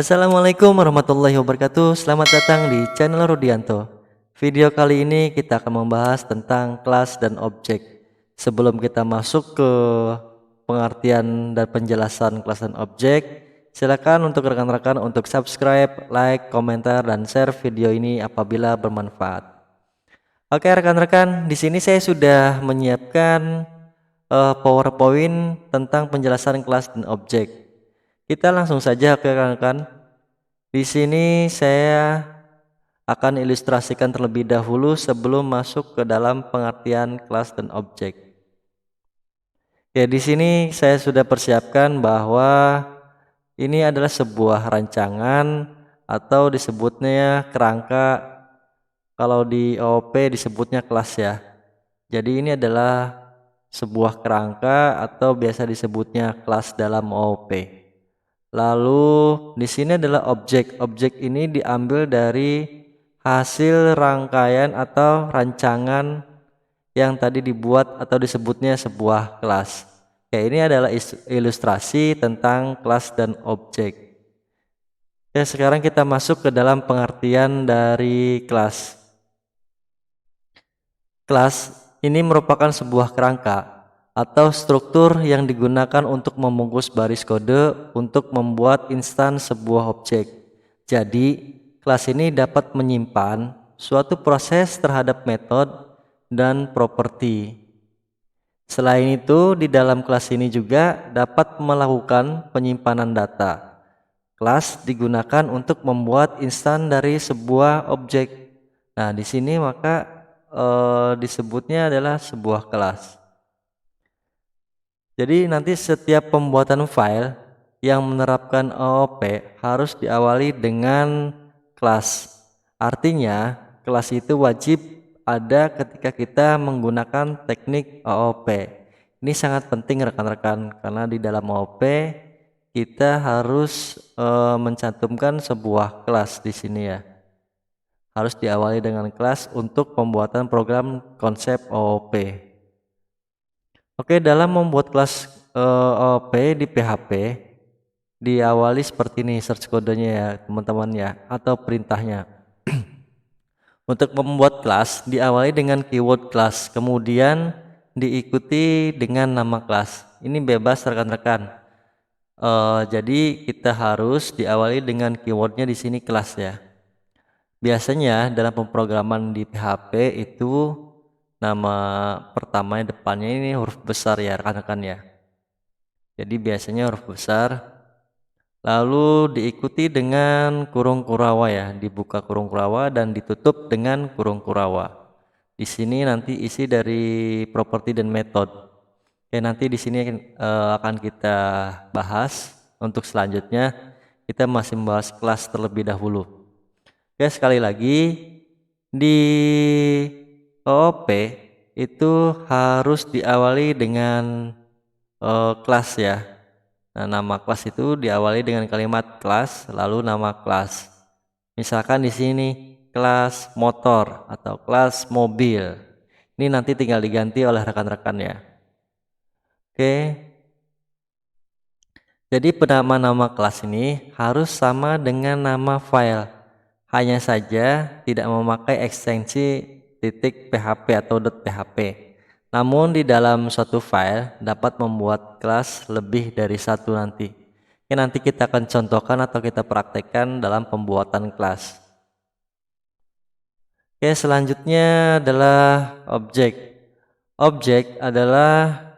Assalamualaikum warahmatullahi wabarakatuh. Selamat datang di channel Rudianto. Video kali ini kita akan membahas tentang kelas dan objek. Sebelum kita masuk ke pengertian dan penjelasan kelas dan objek, silakan untuk rekan-rekan untuk subscribe, like, komentar, dan share video ini apabila bermanfaat. Oke rekan-rekan, di sini saya sudah menyiapkan PowerPoint tentang penjelasan kelas dan objek. Kita langsung saja ke rekan-rekan. Di sini saya akan ilustrasikan terlebih dahulu sebelum masuk ke dalam pengertian kelas dan objek. Ya, di sini saya sudah persiapkan bahwa ini adalah sebuah rancangan atau disebutnya kerangka. Kalau di OOP disebutnya kelas ya. Jadi ini adalah sebuah kerangka atau biasa disebutnya kelas dalam OOP. Lalu di sini adalah objek. Objek ini diambil dari hasil rangkaian atau rancangan yang tadi dibuat atau disebutnya sebuah kelas. Ya, ini adalah ilustrasi tentang kelas dan objek. Ya, sekarang kita masuk ke dalam pengertian dari kelas. Kelas ini merupakan sebuah kerangka atau struktur yang digunakan untuk membungkus baris kode untuk membuat instan sebuah objek. Jadi, kelas ini dapat menyimpan suatu proses terhadap metode dan properti. Selain itu, di dalam kelas ini juga dapat melakukan penyimpanan data. Kelas digunakan untuk membuat instan dari sebuah objek. Nah, di sini maka disebutnya adalah sebuah kelas. Jadi nanti setiap pembuatan file yang menerapkan OOP harus diawali dengan kelas. Artinya kelas itu wajib ada ketika kita menggunakan teknik OOP. Ini sangat penting rekan-rekan karena di dalam OOP kita harus mencantumkan sebuah kelas di sini ya. Harus diawali dengan kelas untuk pembuatan program konsep OOP. Oke, dalam membuat kelas OOP di PHP diawali seperti ini search kodenya ya teman-teman ya, atau perintahnya. Untuk membuat kelas diawali dengan keyword kelas, kemudian diikuti dengan nama kelas. Ini bebas rekan-rekan. Jadi kita harus diawali dengan keywordnya di sini kelas ya. Biasanya dalam pemrograman di PHP itu nama pertamanya depannya ini huruf besar ya rekan-rekan ya. Jadi biasanya huruf besar, lalu diikuti dengan kurung kurawa ya, dibuka kurung kurawa dan ditutup dengan kurung kurawa. Di sini nanti isi dari properti dan metode. Oke, nanti di sini akan kita bahas. Untuk selanjutnya kita masih membahas kelas terlebih dahulu. Oke, sekali lagi di OOP itu harus diawali dengan kelas ya. Nah, nama kelas itu diawali dengan kalimat kelas lalu nama kelas. Misalkan di sini kelas motor atau kelas mobil. Ini nanti tinggal diganti oleh rekan-rekan ya. Oke. Jadi penamaan nama kelas ini harus sama dengan nama file. Hanya saja tidak memakai ekstensi .php atau .php. Namun di dalam suatu file dapat membuat kelas lebih dari satu nanti. Ini nanti kita akan contohkan atau kita praktekkan dalam pembuatan kelas. Oke, selanjutnya adalah objek. Objek adalah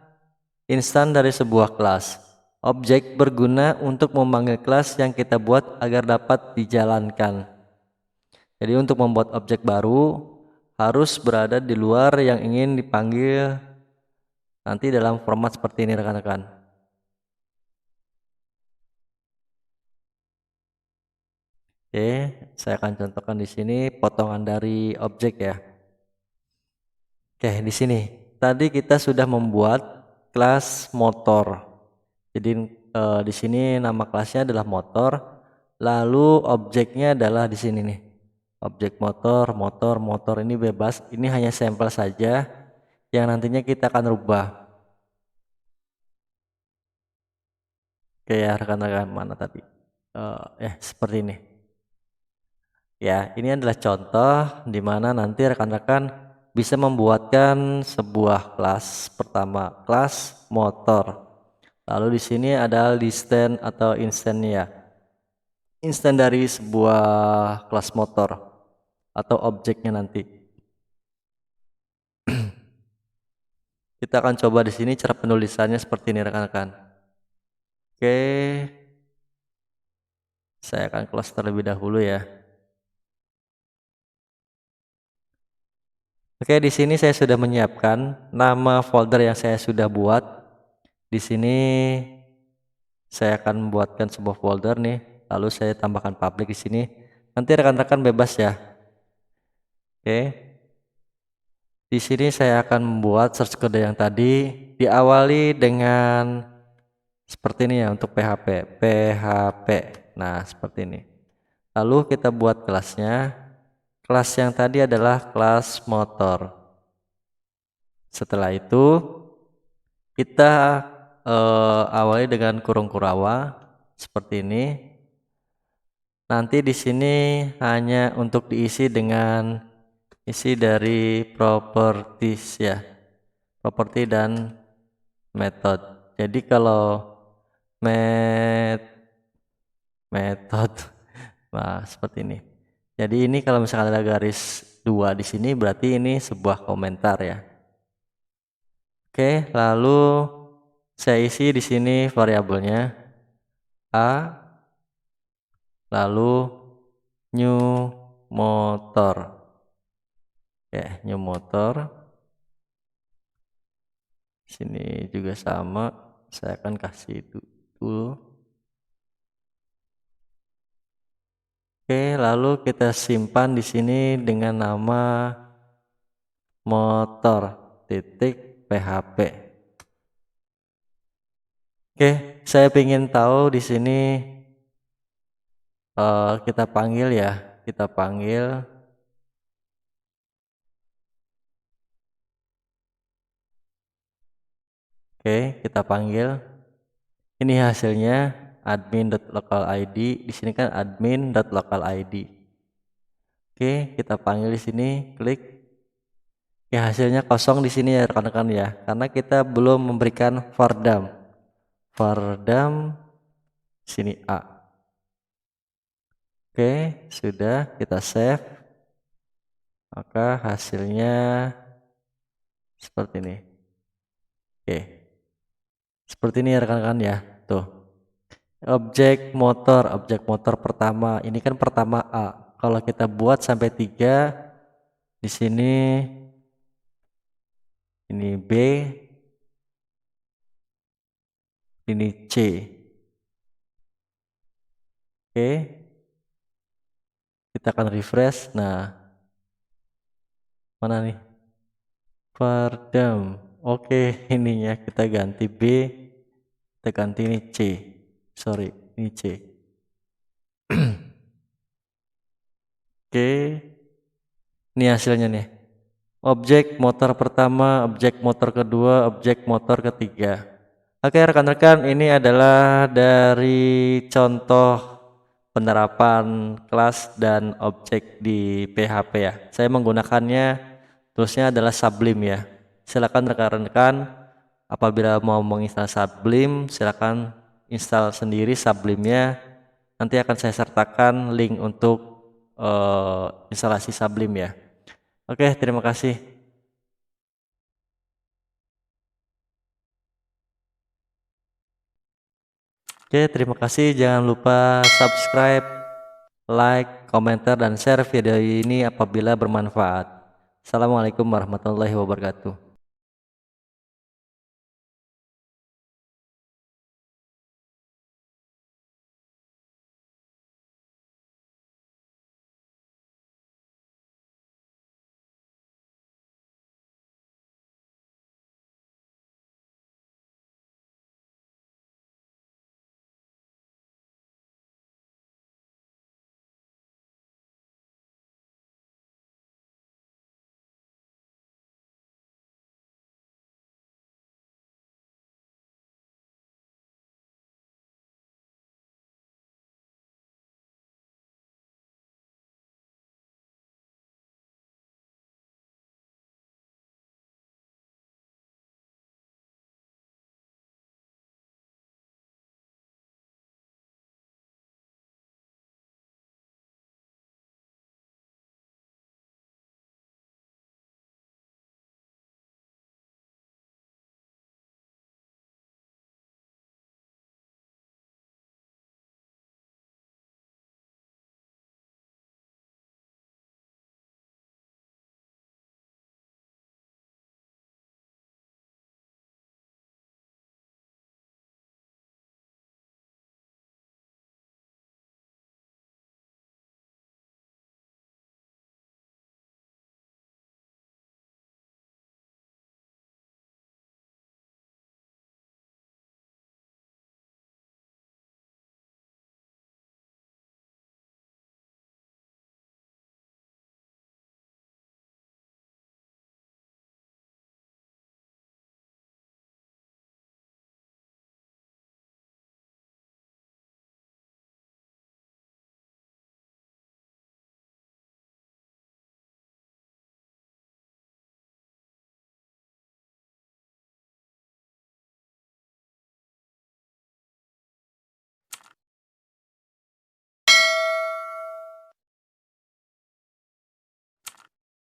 instan dari sebuah kelas. Objek berguna untuk memanggil kelas yang kita buat agar dapat dijalankan. Jadi untuk membuat objek baru harus berada di luar yang ingin dipanggil nanti dalam format seperti ini rekan-rekan. Oke, saya akan contohkan di sini potongan dari objek ya. Oke, di sini tadi kita sudah membuat kelas motor. Jadi di sini nama kelasnya adalah motor, lalu objeknya adalah di sini nih. Objek motor, motor ini bebas. Ini hanya sampel saja yang nantinya kita akan rubah. Oke ya rekan-rekan, mana tadi? seperti ini. Ya, ini adalah contoh di mana nanti rekan-rekan bisa membuatkan sebuah kelas. Pertama, kelas motor. Lalu di sini ada listen atau instannya. Instan dari sebuah kelas motor atau objeknya nanti. Kita akan coba di sini cara penulisannya seperti ini rekan-rekan. Oke. Saya akan close terlebih dahulu ya. Oke, di sini saya sudah menyiapkan nama folder yang saya sudah buat. Di sini saya akan membuatkan sebuah folder nih, lalu saya tambahkan public di sini. Nanti rekan-rekan bebas ya. Oke. Di sini saya akan membuat source code yang tadi diawali dengan seperti ini ya untuk PHP. Nah, seperti ini. Lalu kita buat kelasnya. Kelas yang tadi adalah kelas motor. Setelah itu kita awali dengan kurung kurawa seperti ini. Nanti di sini hanya untuk diisi dengan isi dari properties ya. Properti dan method. Jadi kalau method nah seperti ini. Jadi ini kalau misalkan ada garis 2 di sini berarti ini sebuah komentar ya. Oke, lalu saya isi di sini variabelnya A, lalu new motor. Ya, new motor. Sini juga sama, saya akan kasih itu dulu. Oke, lalu kita simpan di sini dengan nama motor titik PHP. Oke, saya ingin tahu di sini kita panggil ya, kita panggil. Oke, kita panggil. Ini hasilnya admin.localid. Di sini kan admin.localid. Oke, kita panggil di sini, klik. Ya, hasilnya kosong di sini ya rekan-rekan ya, karena kita belum memberikan vardam. Vardam sini A. Oke, sudah kita save. Maka hasilnya seperti ini. Oke. Seperti ini ya rekan-rekan ya. Tuh. Objek motor pertama. Ini kan pertama A. Kalau kita buat sampai 3 di sini ini B, ini C. Oke. Kita akan refresh. Nah, mana nih? Vardam. Oke, ininya kita ganti B, kita ganti ini C. Sorry, ini C. Oke. Ini hasilnya nih. Objek motor pertama, objek motor kedua, objek motor ketiga. Oke rekan-rekan, ini adalah dari contoh penerapan kelas dan objek di PHP ya. Saya menggunakannya toolsnya adalah Sublime ya. Silakan rekan-rekan apabila mau menginstal Sublime, silakan install sendiri Sublime-nya. Nanti akan saya sertakan link untuk instalasi Sublime ya. Oke, terima kasih. Oke, terima kasih. Jangan lupa subscribe, like, komentar, dan share video ini apabila bermanfaat. Assalamualaikum warahmatullahi wabarakatuh.